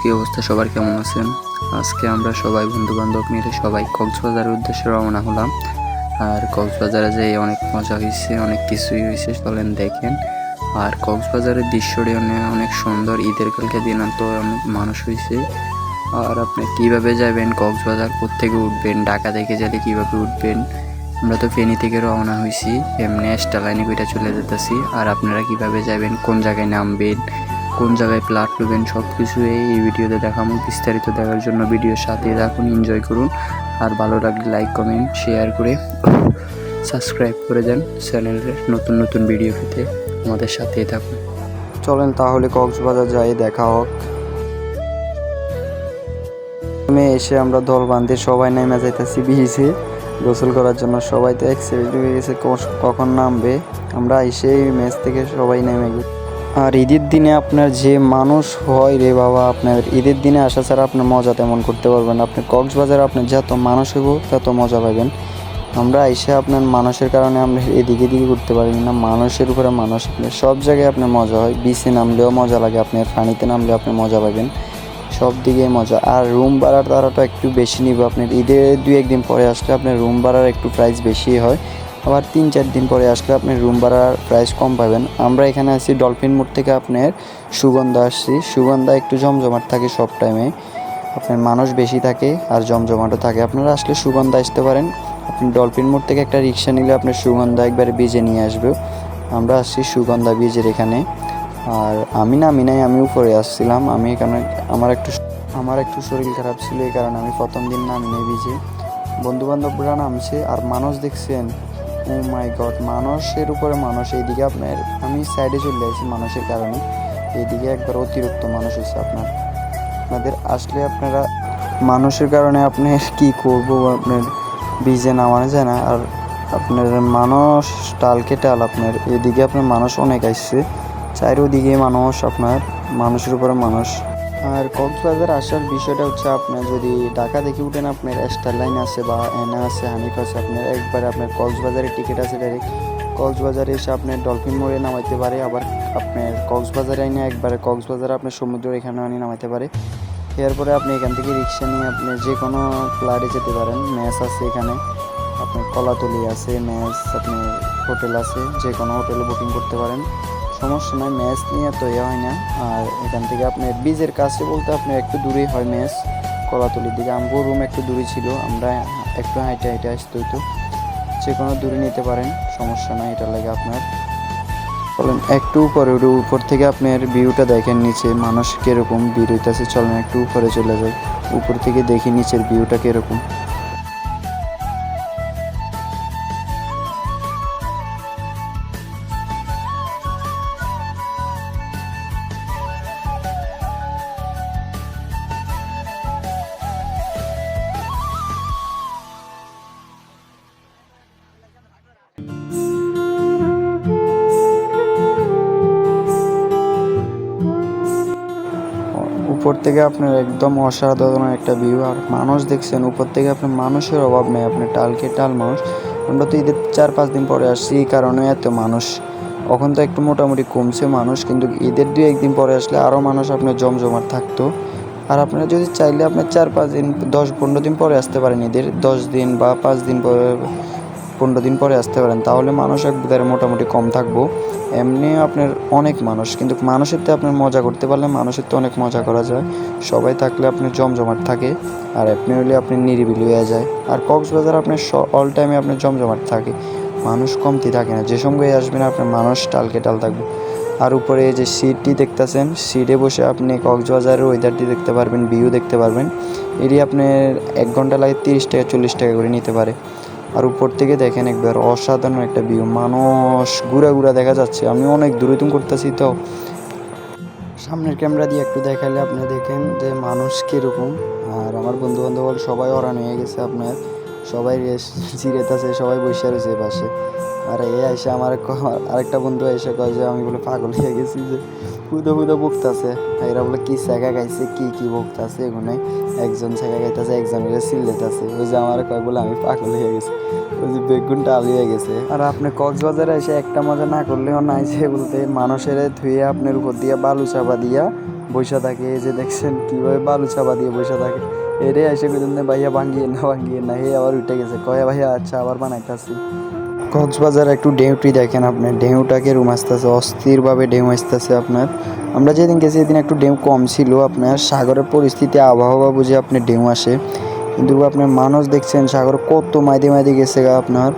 কি অবস্থা, সবার কেমন আছেন? আজকে আমরা সবাই বন্ধুবান্ধব মিলে সবাই কক্সবাজারের উদ্দেশ্যে রওনা হলাম। আর কক্সবাজারে যেয়ে অনেক মজা হয়েছে, অনেক কিছুই হয়েছে, চলেন দেখেন। আর কক্সবাজারের দৃশ্যটি অনেক সুন্দর। ঈদের কালকে দিন তো অনেক মানুষ হয়েছে। আর আপনি কিভাবে যাবেন কক্সবাজার, কোত্থেকে উঠবেন, ঢাকা থেকে গেলে কিভাবে উঠবেন। আমরা তো ফেনী থেকে রওনা হয়েছি, এমনি এক্সট্রা লাইনে কইটা চলে যেতেছি। আর আপনারা কিভাবে যাবেন, কোন জায়গায় নামবেন, কোন জায়গায় প্লাট নেবেন, সব কিছু এই ভিডিওতে দেখাবো। বিস্তারিত দেখার জন্য ভিডিওর সাথে থাকুন, এনজয় করুন। আর ভালো লাগলে লাইক কমেন্ট শেয়ার করে সাবস্ক্রাইব করে দেন চ্যানেলের নতুন নতুন ভিডিও পেতে আমাদের সাথেই থাকুন। চলেন তাহলে কক্সবাজার যাই, দেখা হোক। এসে আমরা দল বাঁধে সবাই নেমে যাইতেছি বিচে গোসল করার জন্য। সবাই তো এক্সাইটেড হয়ে গেছে কখন নামবে। আমরা এসে মেস থেকে সবাই নেমে গেছি। আর ঈদের দিনে আপনার যে মানুষ হয় রে বাবা, আপনার ঈদের দিনে আসা ছাড়া আপনার মজা তেমন করতে পারবেন না। আপনি কক্সবাজারে আপনার যত মানুষ হইব তত মজা পাবেন। আমরা এসে আপনার মানুষের কারণে আমরা এদিকে ঘুরতে পারি না। মানুষের উপরে মানুষ, আপনার সব জায়গায় আপনার মজা হয়। বিচে নামলেও মজা লাগে, আপনার পানিতে নামলেও আপনি মজা পাবেন, সব দিকে মজা। আর রুম ভাড়ার তারাটা একটু বেশি নিব। আপনার ঈদের 2-1 দিন পরে আসলে আপনার রুম ভাড়ার একটু প্রাইস বেশি হয়। আবার 3-4 দিন পরে আসলে আপনি রুম ভাড়ার প্রাইস কম পাবেন। আমরা এখানে আছি ডলফিন মোড় থেকে আপনার সুগন্ধা আসছি। সুগন্ধা একটু জমজমাট থাকে সব টাইমে, আপনার মানুষ বেশি থাকে আর জমজমাটও থাকে। আপনারা আসলে সুগন্ধা আসতে পারেন। আপনি ডলফিন মোড় থেকে একটা রিক্সা নিলে আপনার সুগন্ধা একবারে বিজে নিয়ে আসবে। আমরা আসছি সুগন্ধা বিজের এখানে। আর আমি নামি নাই, আমি উপরে আসছিলাম। আমি এখানে আমার একটু শরীর খারাপ ছিল, এই কারণে আমি প্রথম দিন নামি নাই বিজে। বন্ধুবান্ধবরা নামছে আর মানুষ দেখছেন, ও মাই গড, মানুষের উপরে মানুষ। এইদিকে আপনার আমি সাইডে চলে আসি মানুষের কারণে, এইদিকে একবার অতিরিক্ত মানুষ হয়েছে। আপনাদের আসলে আপনারা মানুষের কারণে আপনি কি করব, আপনার বিজে নামানো যায় না। আর আপনার মানুষ টালকে টাল, আপনার এদিকে আপনার মানুষ অনেক আসছে, চারিদিকে মানুষ, আপনার মানুষের উপরে মানুষ। আর কক্সবাজার আসার বিষয়টা হচ্ছে, আপনার যদি ঢাকা থেকে উঠেন আপনার এক্সট্রা লাইন আছে বা এনা আছে, হানিফ আছে, আপনার একবারে আপনার কক্সবাজারের টিকিট আছে ডাইরেক্ট। কক্সবাজারে এসে আপনার ডলফিন মোড়ে নামাইতে পারে, আবার আপনার কক্সবাজারে এনে একবারে কক্সবাজারে আপনার সমুদ্রের এখানে আনি নামাইতে পারে। এরপরে আপনি এখান থেকে রিক্সা নিয়ে আপনি যে কোনো ফ্লাইটে যেতে পারেন। ম্যাচ আছে এখানে, আপনার কলাতলি আছে ম্যাচ, আপনার হোটেল আছে, যে কোনো হোটেলে বুকিং করতে পারেন, সমস্যা নয়। ম্যাচ নিয়ে তো হয় না। আর এখান থেকে আপনার বীজের কাছে বলতে আপনার একটু দূরেই হয় ম্যাচ, কলাতলির দিকে। আমগো রুম একটু দূরে ছিল, আমরা একটু হাইটে আসতে হইতো। যে কোনো দূরে নিতে পারেন, সমস্যা নয়। এটা লাগে আপনার চলেন একটু উপরে উঠে, উপর থেকে আপনার ভিউটা দেখেন নিচে মানুষ কীরকম ভিড় হইতেছে। চলেন একটু উপরে চলে যাই, উপর থেকে দেখি নিচের ভিউটা কীরকম। উপর থেকে আপনার একদম অসাধারণ একটা ভিউ। আর মানুষ দেখছেন উপর থেকে, আপনার মানুষের অভাব নেই, আপনার টালকে টাল মানুষ। আমরা তো ঈদের 4-5 দিন পরে আসছি, এই কারণে এত মানুষ। এখন তো একটু মোটামুটি কমছে মানুষ, কিন্তু ঈদের 2-1 দিন পরে আসলে আরও মানুষ আপনার জমজমাট থাকতো। আর আপনারা যদি চাইলে আপনার 4-5 দিন 10-15 দিন পরে আসতে পারেন, ঈদের 10 দিন বা 5 দিন পরে 15 দিন পরে আসতে পারেন, তাহলে মানুষ একবারে মোটামুটি কম থাকবো। এমনি আপনার অনেক মানুষ, কিন্তু মানুষের তো আপনার মজা করতে পারলে মানুষের তো অনেক মজা করা যায়। সবাই থাকলে আপনার জমজমাট থাকে, আর আপনি হলে আপনি নিরিবিলি হয়ে যায়। আর কক্সবাজার আপনার অল টাইমে আপনার জমজমাট থাকে, মানুষ কমতি থাকে না। যে সঙ্গে আসবেন আপনার মানুষ টালকে টাল থাকবে। আর উপরে যে সিটটি দেখতেছেন, সিটে বসে আপনি কক্সবাজারের ওয়েদারটি দেখতে পারবেন, ভিউ দেখতে পারবেন। এটি আপনার 1 ঘন্টা লাগে 30 টাকা 40 টাকা করে নিতে পারে। আর উপর থেকে দেখেন একবার অসাধারণ একটা ভিউ, মানুষ ঘুরা দেখা যাচ্ছে। আমি অনেক দূরে করতেছি তো সামনের ক্যামেরা দিয়ে একটু দেখালে আপনি দেখেন যে মানুষ কীরকম। আর আমার বন্ধুবান্ধব সবাই অরান হয়ে গেছে, আপনার সবাই জিরেতেছে, সবাই বসে রয়েছে পাশে। আর এসে আমার আরেকটা বন্ধু এসে কয় যে আমি বলে পাগল হয়ে গেছি, যে ফুদো বকতেছে। এরা বলে কি শেখা খাইছে, কি বকতেছে এগুলো। একজন শেখা খাইতেছে, একজন চিল্লেতেছে। ওই যে আমার কয় বলে আমি পাগল হয়ে গেছি, ওই যে বেগুনটা আলু হয়ে গেছে। আর আপনি কক্সবাজারে এসে একটা মজা না করলেও নাই, যে বলতে মানুষের ধুয়ে আপনার উপর দিয়া বালু চাপা দিয়া বৈশা থাকে। এই যে দেখছেন কীভাবে বালু চাপা দিয়ে বৈশা থাকে। এরে এসে কিন্তু ভাইয়া ভাঙ্গিয়ে না হে আবার উঠে গেছে, কয়ে ভাইয়া আচ্ছা আবার বানাইতেছি। কক্সবাজার একটু ঢেউটি দেখেন আপনি, ঢেউটাকে রুম আসতেছে, অস্থিরভাবে ঢেউ আসতেছে আপনার। আমরা যেদিন গেছি সেদিন একটু ঢেউ কম ছিল আপনার, সাগরের পরিস্থিতি আবহাওয়া বুঝে আপনি ঢেউ আসে, কিন্তু আপনার মানুষ দেখছেন সাগর কত মাইদে মাইদে গেছে গা আপনার।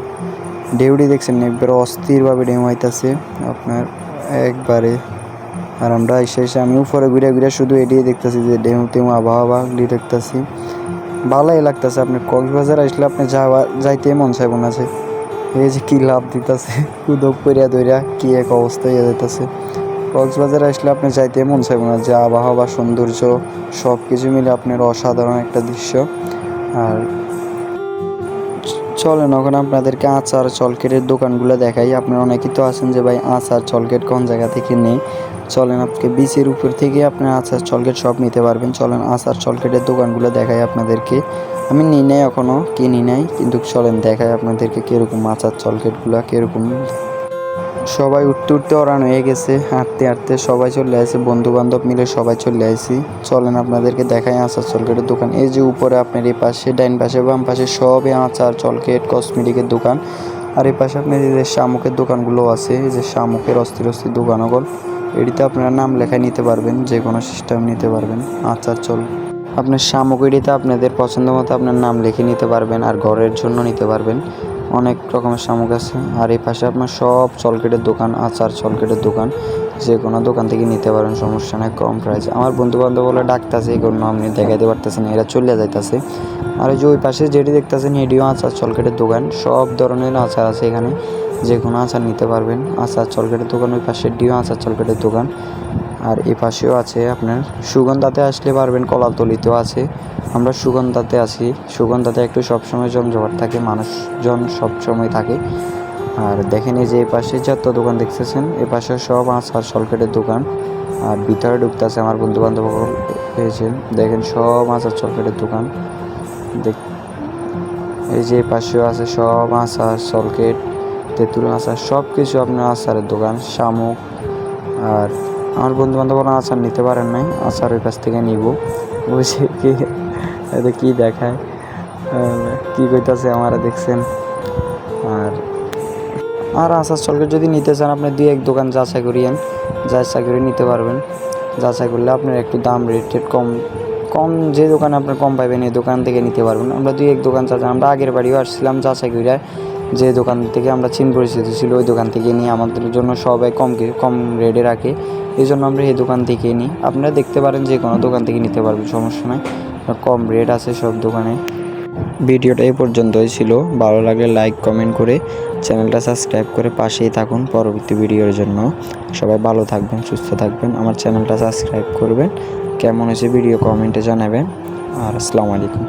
ঢেউটি দেখছেন একবারে অস্থিরভাবে ঢেউ আইতাছে আপনার একবারে। আর আমরা এসে আমি উপরে ঘুরে ঘুরে শুধু এটিই দেখতেছি যে ঢেউ টেউ আবহাওয়া দেখতেছি, ভালোই লাগতেছে। আপনার কক্সবাজার আসলে আপনি যাইতে মন চাইব না। যে এই যে কী লাভ দিতেছে কুদক করিয়া ধরিয়া কী এক অবস্থা হয়ে যেতেছে। কক্সবাজারে আসলে আপনি যাইতে মন চাইব না, যে আবহাওয়া সৌন্দর্য সব কিছু মিলে আপনার অসাধারণ একটা দৃশ্য। আর চলেন এখন আপনাদেরকে আচার চলকেটের দোকানগুলো দেখাই। আপনারা অনেকেই তো আছেন যে ভাই আচার চলকেট কোন জায়গা থেকে নেই। চলেন আপনাকে বিচের উপর থেকে আপনার আচার চলকেট সব নিতে পারবেন। চলেন আচার চলকেটের দোকানগুলো দেখাই আপনাদেরকে। আমি নিই নাই এখনও, কিনি নাই, কিন্তু চলেন দেখাই আপনাদেরকে কীরকম আচার চলকেটগুলো কীরকম। সবাই উঠতে উঠতে অরান হয়ে গেছে, হাঁটতে হাঁটতে সবাই চলে আসে, বন্ধু বান্ধব মিলে সবাই চলে আসি। চলেন আপনাদেরকে দেখাই আচার চলকেটের দোকান। এই যে উপরে আপনার এই পাশে ডাইন পাশে বাম পাশে সবই আচার চলকেট কসমেটিকের দোকান। আর এই পাশে আপনার এই যে শামুকের দোকানগুলো আছে, এই যে শামুকের অস্থির অস্থির দোকানগুলো, এটিতে আপনারা নাম লেখায় নিতে পারবেন, যে কোনো সিস্টেম নিতে পারবেন। আচার চল আপনার শামুক এটিতে আপনাদের পছন্দ মতো আপনার নাম লিখে নিতে পারবেন, আর ঘরের জন্য নিতে পারবেন। অনেক রকমের শামুক আছে। আর এই পাশে আপনার সব চলকেটের দোকান, আচার চলকেটের দোকান, যে কোনো দোকান থেকে নিতে পারেন, সমস্যা নেই, কম প্রাইস। আমার বন্ধু বান্ধব বলে ডাকতেছে, এই কোনো আপনি দেখাইতে পারতেছেন, এরা চলে যাইতেছে। আর ওই যে ওই পাশে যেটি দেখতেছেন এটিও আচার চলকেটের দোকান, সব ধরনের আচার আছে এখানে, যে কোনো আচার নিতে পারবেন। আচার চলকেটের দোকান ওই পাশে ডিও আচার চলকেটের দোকান। আর এই পাশেও আছে আপনার সুগন্ধাতে আসলে পারবেন, কলাতলিতেও আছে। আমরা সুগন্ধাতে আছি, সুগন্ধাতে একটু সবসময় জমজমাট থাকে, মানুষজন সবসময় থাকে। আর দেখেন এই যে এই পাশে যত দোকান দেখতেছেন, এ পাশে সব আচার চলকেটের দোকান। আর ভিতরে ঢুকতেছে আমার বন্ধু বান্ধব হয়েছে, দেখেন সব আচার চলকেটের দোকান। এই যে এই পাশেও আছে সব আচার চলকেট, তেঁতুল আচার, সব কিছু আপনার আচারের দোকান, শামুক। আর আমার বন্ধু বান্ধবরা আচার নিতে পারেন নাই, আচার ওই কাছ থেকে নিব। বুঝে কি এতে কী দেখায়, কী কইতাছে আমারা দেখছেন। আর আর আচার চলকে যদি নিতে চান আপনি দুই এক দোকান যাচাই করিয়েন, যাচাই করে নিতে পারবেন। যাচাই করলে আপনার একটু দাম রেট কম কম, যে দোকানে আপনার কম পাবেন এই দোকান থেকে নিতে পারবেন। আমরা দুই এক দোকান যাচাই, আমরা আগের বাড়িও আসছিলাম যাচাই করে, যে দোকান থেকে আমরা চিন পরিচিত ছিল ওই দোকান থেকে নিয়ে আমাদের জন্য সবাই কম রেটে রাখে, এই জন্য আমরা এই দোকান থেকে নিই। আপনারা দেখতে পারেন যে কোনো দোকান থেকে নিতে পারবেন, সমস্যা নয়, কম রেট আছে সব দোকানে। ভিডিওটা এই পর্যন্তই ছিল, ভালো লাগলে লাইক কমেন্ট করে চ্যানেলটা সাবস্ক্রাইব করে পাশেই থাকুন পরবর্তী ভিডিওর জন্য। সবাই ভালো থাকবেন, সুস্থ থাকবেন, আমার চ্যানেলটা সাবস্ক্রাইব করবেন, কেমন হয়েছে ভিডিও কমেন্টে জানাবেন। আর আসসালামু আলাইকুম।